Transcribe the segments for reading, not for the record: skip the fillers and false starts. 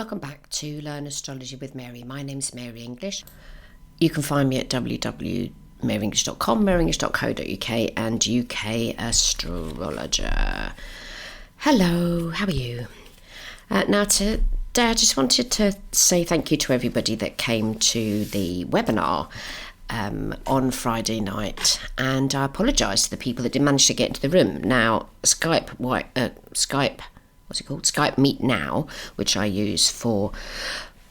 Welcome back to Learn Astrology with Mary. My name's Mary English. You can find me at www.maryenglish.com, maryenglish.co.uk and UK Astrologer. Hello, how are you? Now today I just wanted to say thank you to everybody that came to the webinar on Friday night, and I apologise to the people that didn't manage to get into the room. Now Skype Meet Now, which I use for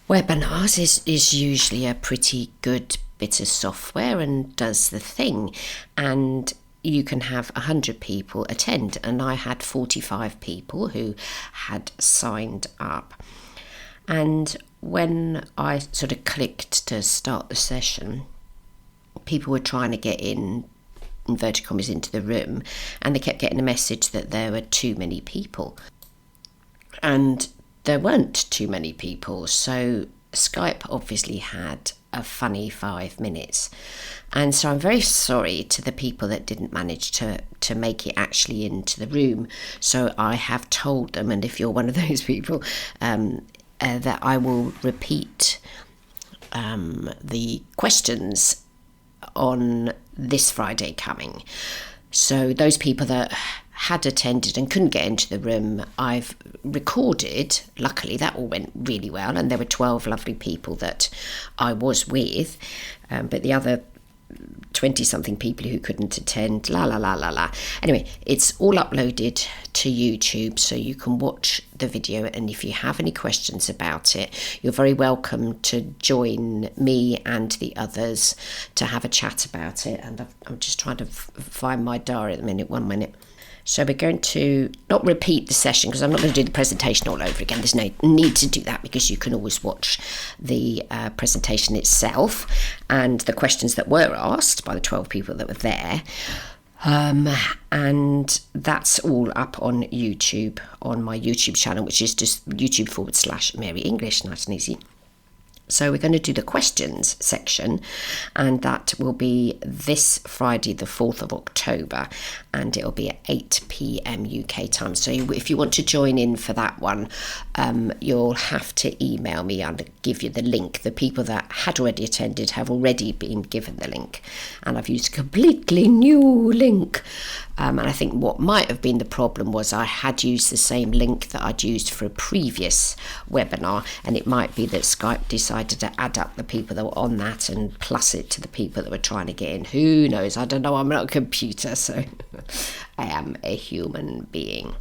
webinars, is usually a pretty good bit of software and does the thing, and you can have 100 people attend, and I had 45 people who had signed up. And when I sort of clicked to start the session, people were trying to get inverted commas, into the room, and they kept getting a message that there were too many people. And there weren't too many people, so Skype obviously had a funny 5 minutes. And so I'm very sorry to the people that didn't manage to make it actually into the room. So I have told them, and if you're one of those people, that I will repeat the questions on this Friday coming. So those people that had attended and couldn't get into the room, I've recorded. Luckily, that all went really well, and there were 12 lovely people that I was with, but the other 20-something people who couldn't attend, Anyway, it's all uploaded to YouTube, so you can watch the video, and if you have any questions about it, you're very welcome to join me and the others to have a chat about it. And I'm just trying to find my diary at the minute. 1 minute. So we're going to not repeat the session, because I'm not going to do the presentation all over again. There's no need to do that, because you can always watch the presentation itself and the questions that were asked by the 12 people that were there. And that's all up on YouTube, on my YouTube channel, which is just YouTube/Mary English, nice and easy. So we're going to do the questions section, and that will be this Friday, the 4th of October, and it'll be at 8 p.m. UK time. So if you want to join in for that one, you'll have to email me and give you the link. The people that had already attended have already been given the link, and I've used a completely new link. And I think what might have been the problem was I had used the same link that I'd used for a previous webinar, and it might be that Skype decided to add up the people that were on that and plus it to the people that were trying to get in. Who knows? I don't know. I'm not a computer, so I am a human being.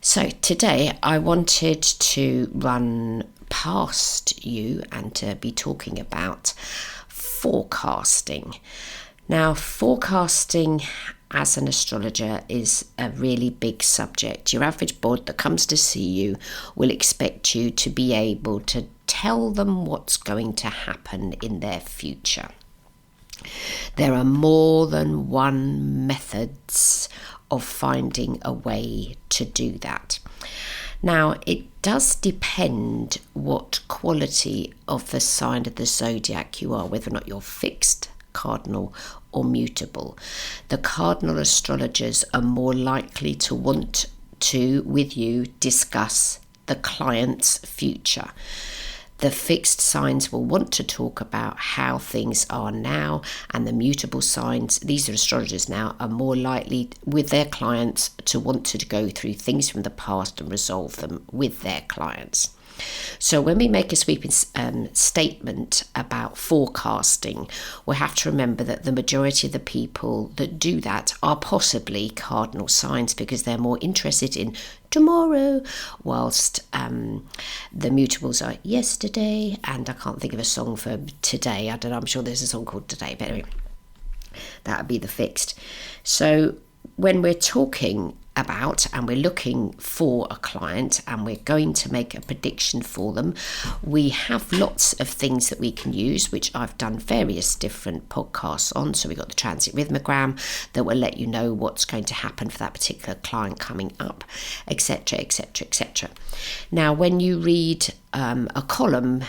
So today I wanted to run past you and to be talking about forecasting. Now, forecasting as an astrologer is a really big subject. Your average bod that comes to see you will expect you to be able to tell them what's going to happen in their future. There are more than one methods of finding a way to do that. Now, it does depend what quality of the sign of the zodiac you are, whether or not you're fixed, cardinal or mutable. The cardinal astrologers are more likely to want to, with you, discuss the client's future. The fixed signs will want to talk about how things are now, and the mutable signs, these are astrologers now, are more likely with their clients to want to go through things from the past and resolve them with their clients. So when we make a sweeping statement about forecasting, we have to remember that the majority of the people that do that are possibly cardinal signs, because they're more interested in tomorrow, whilst the mutables are yesterday, and I can't think of a song for today. I don't know, I'm sure there's a song called Today, but anyway, that would be the fixed. So when we're talking about and we're looking for a client and we're going to make a prediction for them, we have lots of things that we can use, which I've done various different podcasts on. So we've got the transit rhythmogram that will let you know what's going to happen for that particular client coming up, etc., etc., etc. Now, when you read a column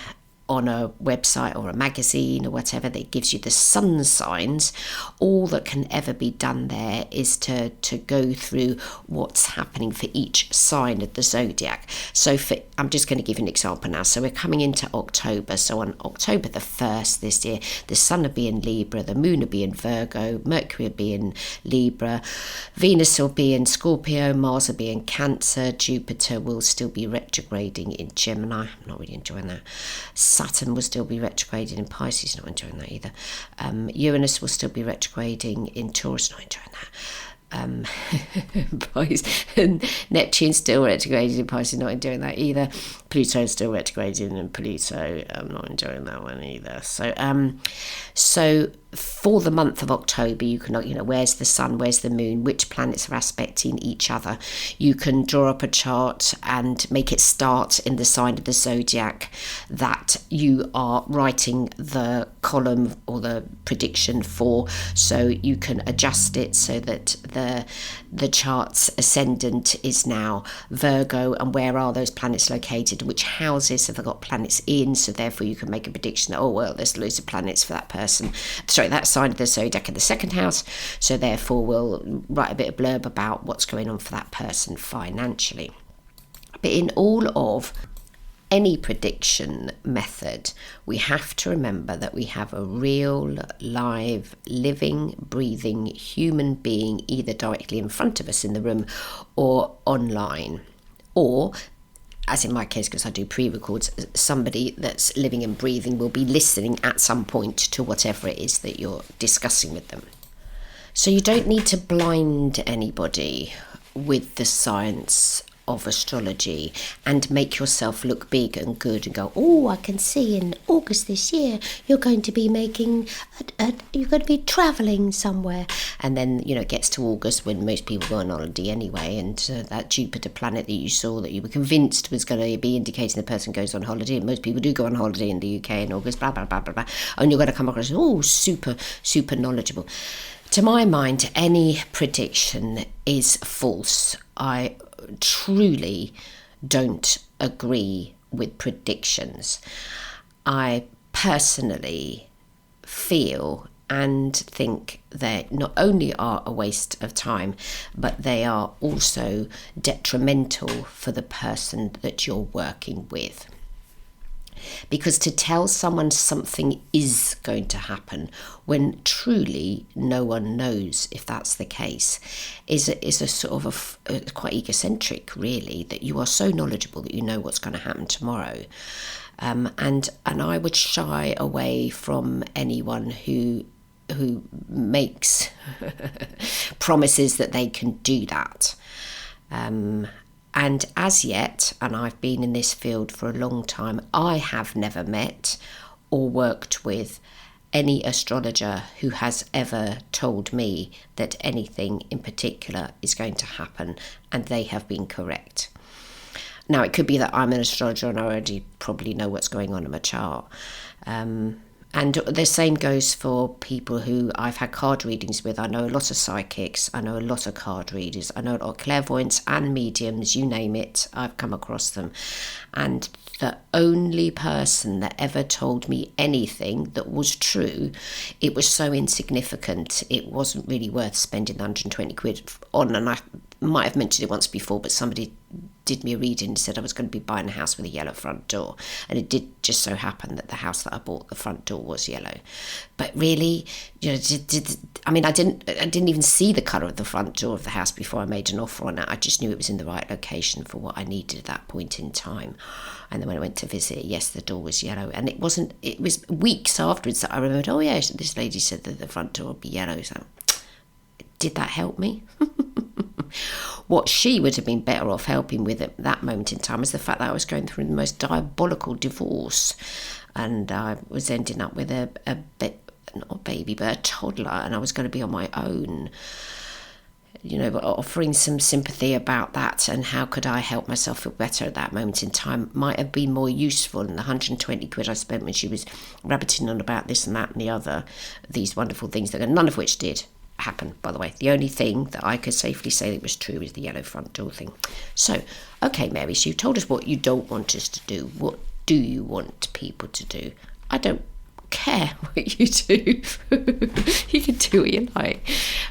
on a website or a magazine or whatever that gives you the sun signs, all that can ever be done there is to go through what's happening for each sign of the zodiac. So I'm just going to give you an example now. So we're coming into October. So on October the 1st this year, the sun will be in Libra, the moon will be in Virgo, Mercury will be in Libra, Venus will be in Scorpio, Mars will be in Cancer, Jupiter will still be retrograding in Gemini. I'm not really enjoying that. Saturn will still be retrograding in Pisces, not enjoying that either. Uranus will still be retrograding in Taurus, not enjoying that. Pisces, and Neptune still retrograding in Pisces, not enjoying that either. Pluto still retrograding in Pluto, I'm not enjoying that one either. So for the month of October, you can, where's the sun, where's the moon, which planets are aspecting each other. You can draw up a chart and make it start in the sign of the zodiac that you are writing the column or the prediction for, so you can adjust it so that the chart's ascendant is now Virgo, and where are those planets located, which houses have got planets in, so therefore you can make a prediction that, oh well, there's loads of planets for that person, that sign of the zodiac in the second house, so therefore we'll write a bit of blurb about what's going on for that person financially. But in all of any prediction method, we have to remember that we have a real, live, living, breathing human being either directly in front of us in the room or online, or, as in my case, because I do pre-records, somebody that's living and breathing will be listening at some point to whatever it is that you're discussing with them. So you don't need to blind anybody with the science of astrology and make yourself look big and good and go, oh, I can see in August this year you're going to be you're going to be travelling somewhere, and then it gets to August when most people go on holiday anyway, and that Jupiter planet that you saw that you were convinced was going to be indicating the person goes on holiday, and most people do go on holiday in the UK in August, blah blah blah blah blah, and you're going to come across super knowledgeable. To my mind, any prediction is false. I truly don't agree with predictions. I personally feel and think they not only are a waste of time, but they are also detrimental for the person that you're working with. Because to tell someone something is going to happen when truly no one knows if that's the case is a sort of quite egocentric, really, that you are so knowledgeable that you know what's going to happen tomorrow. And I would shy away from anyone who makes promises that they can do that. And as yet, and I've been in this field for a long time, I have never met or worked with any astrologer who has ever told me that anything in particular is going to happen, and they have been correct. Now, it could be that I'm an astrologer and I already probably know what's going on in my chart. And the same goes for people who I've had card readings with. I know a lot of psychics, I know a lot of card readers, I know a lot of clairvoyants and mediums, you name it, I've come across them. And the only person that ever told me anything that was true, it was so insignificant, it wasn't really worth spending 120 quid on. And I might have mentioned it once before, but somebody did me a reading and said I was going to be buying a house with a yellow front door, and it did just so happen that the house that I bought, the front door was yellow. But really, I didn't even see the colour of the front door of the house before I made an offer on it. I just knew it was in the right location for what I needed at that point in time. And then when I went to visit, yes, the door was yellow, and it was weeks afterwards that I remembered, oh yeah, this lady said that the front door would be yellow. So did that help me? What she would have been better off helping with at that moment in time is the fact that I was going through the most diabolical divorce, and I was ending up with not a baby, but a toddler, and I was going to be on my own. But offering some sympathy about that and how could I help myself feel better at that moment in time might have been more useful than the 120 quid I spent when she was rabbiting on about this and that and the other, these wonderful things, that none of which did happen, by the way. The only thing that I could safely say that was true is the yellow front door thing. So, okay, Mary, so you told us what you don't want us to do. do you want people to do? I don't care what you do. You can do what you like,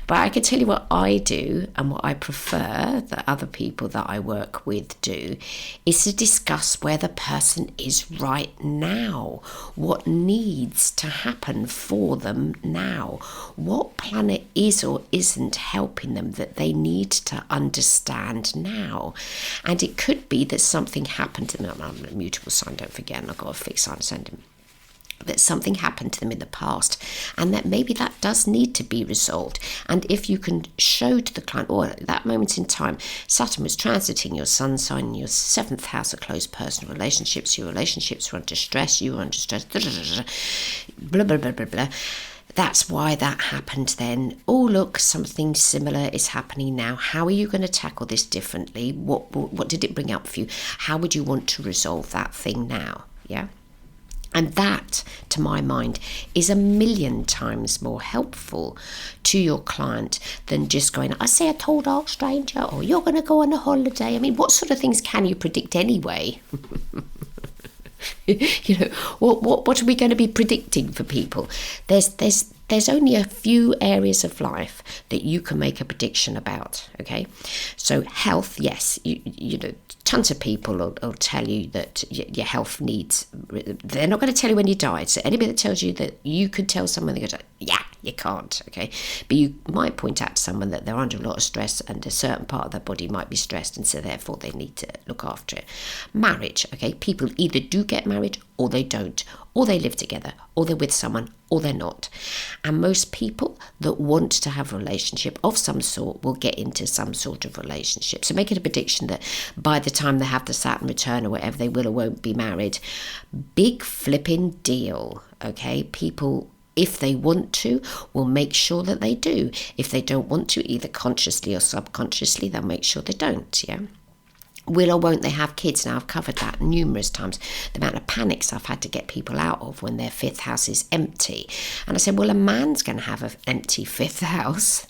but I can tell you what I do and what I prefer that other people that I work with do is to discuss where the person is right now, what needs to happen for them now, what planet is or isn't helping them that they need to understand now. And it could be that something happened to them. I'm a mutable sign, don't forget, and I've got a fixed sign ascendant. That something happened to them in the past and that maybe that does need to be resolved. And if you can show to the client, or at that moment in time, Saturn was transiting your sun sign, your 7th house of close personal relationships, your relationships were under stress, you were under stress, blah, blah, blah, blah, blah. That's why that happened then. Oh, look, something similar is happening now. How are you going to tackle this differently? What did it bring up for you? How would you want to resolve that thing now? Yeah. And that, to my mind, is a million times more helpful to your client than just going, I see a tall, dark stranger, or you're going to go on a holiday. I mean, what sort of things can you predict anyway? You know, what are we going to be predicting for people? There's only a few areas of life that you can make a prediction about, okay? So health, yes, you know, tons of people will tell you that your health needs, they're not going to tell you when you die. So anybody that tells you that you could tell someone, they go, yeah, you can't, okay? But you might point out to someone that they're under a lot of stress and a certain part of their body might be stressed, and so therefore they need to look after it. Marriage, okay? People either do get married or they don't, or they live together, or they're with someone, or they're not. And most people that want to have a relationship of some sort will get into some sort of relationship. So make it a prediction that by the time they have the Saturn return or whatever, they will or won't be married. Big flipping deal, okay? People, if they want to, will make sure that they do. If they don't want to, either consciously or subconsciously, they'll make sure they don't, yeah? Will or won't they have kids? Now, I've covered that numerous times. The amount of panics I've had to get people out of when their 5th house is empty. And I said, well, a man's going to have an empty 5th house,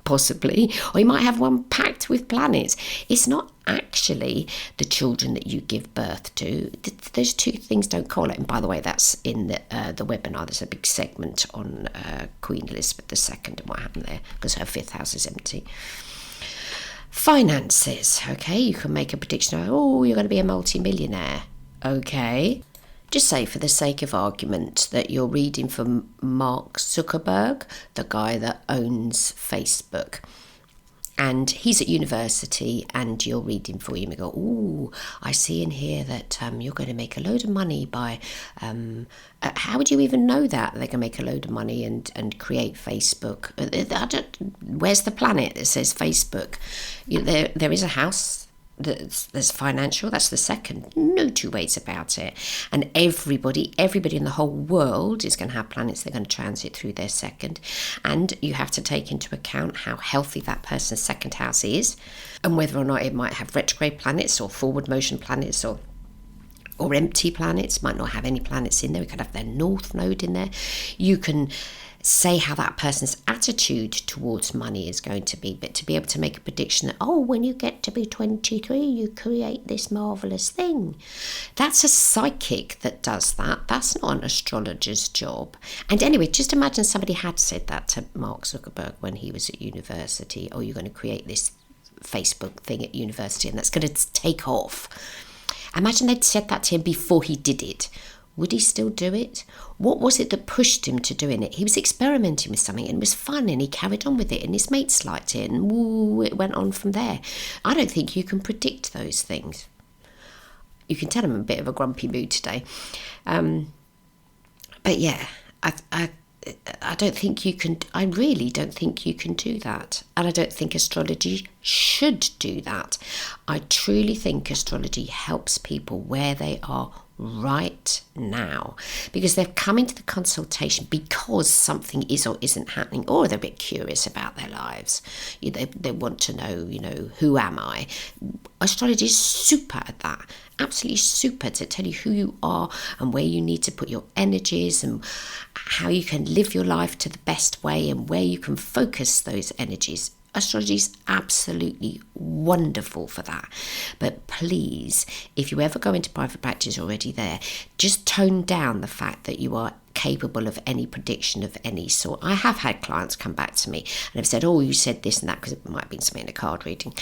possibly, or he might have one packed with planets. It's not actually the children that you give birth to. Those two things don't correlate. And by the way, that's in the webinar. There's a big segment on Queen Elizabeth II and what happened there, because her 5th house is empty. Finances, okay, you can make a prediction of, oh, you're going to be a multi-millionaire, okay. Just say, for the sake of argument, that you're reading from Mark Zuckerberg, the guy that owns Facebook. And he's at university and you're reading for him. You go, oh, I see in here that you're going to make a load of money by... how would you even know that they're going to make a load of money and create Facebook? Where's the planet that says Facebook? There is a house that's financial. That's the second. No two ways about it. And everybody in the whole world is going to have planets they're going to transit through their second. And you have to take into account how healthy that person's second house is, and whether or not it might have retrograde planets or forward motion planets or empty planets. Might not have any planets in there. We could have their north node in there. You can say how that person's attitude towards money is going to be, but to be able to make a prediction that, oh, when you get to be 23, you create this marvellous thing. That's a psychic that does that. That's not an astrologer's job. And anyway, just imagine somebody had said that to Mark Zuckerberg when he was at university. Oh, you're going to create this Facebook thing at university and that's going to take off. Imagine they'd said that to him before he did it. Would he still do it? What was it that pushed him to doing it? He was experimenting with something and it was fun and he carried on with it and his mates liked it and woo, it went on from there. I don't think you can predict those things. You can tell I'm in a bit of a grumpy mood today. But yeah, I don't think you can, I really don't think you can do that. And I don't think astrology should do that. I truly think astrology helps people where they are right now, because they've come into the consultation because something is or isn't happening, or they're a bit curious about their lives. They want to know, who am I? Astrology is super at that, absolutely super, to tell you who you are and where you need to put your energies and how you can live your life to the best way and where you can focus those energies. astrology is absolutely wonderful for that. But please, if you ever go into private practice already there, just tone down the fact that you are capable of any prediction of any sort. I have had clients come back to me and have said, oh, you said this and that, because it might have been something in a card reading,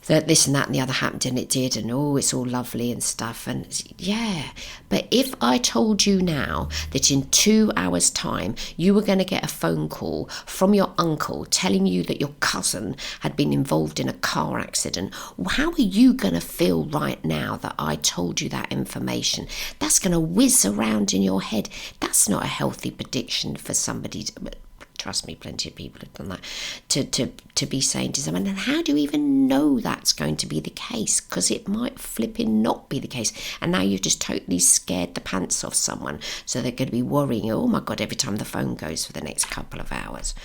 that this and that and the other happened and it did, and oh, it's all lovely and stuff. And yeah, but if I told you now that in 2 hours' time you were going to get a phone call from your uncle telling you that your cousin had been involved in a car accident, how are you going to feel right now that I told you that information? That's going to whiz around in your head. That's not a healthy prediction for somebody to, trust me, plenty of people have done that, to be saying to someone. And how do you even know that's going to be the case? Because it might flipping not be the case. And now you've just totally scared the pants off someone. So they're going to be worrying, oh my God, every time the phone goes for the next couple of hours.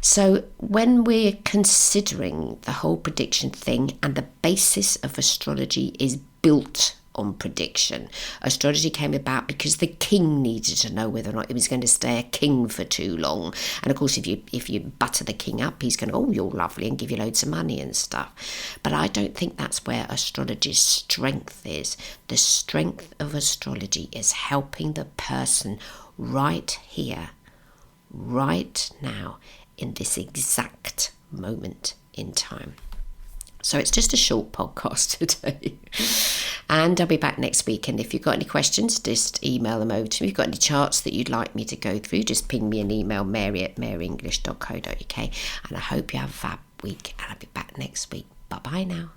So when we're considering the whole prediction thing, and the basis of astrology is built on prediction. Astrology came about because the king needed to know whether or not he was going to stay a king for too long. And of course, if you butter the king up, he's going to, oh, you're lovely, and give you loads of money and stuff. But I don't think that's where astrology's strength is. The strength of astrology is helping the person right here, right now, in this exact moment in time. So it's just a short podcast today. And I'll be back next week. And if you've got any questions, just email them over to me. If you've got any charts that you'd like me to go through, just ping me an email, mary@maryenglish.co.uk. And I hope you have a fab week. And I'll be back next week. Bye-bye now.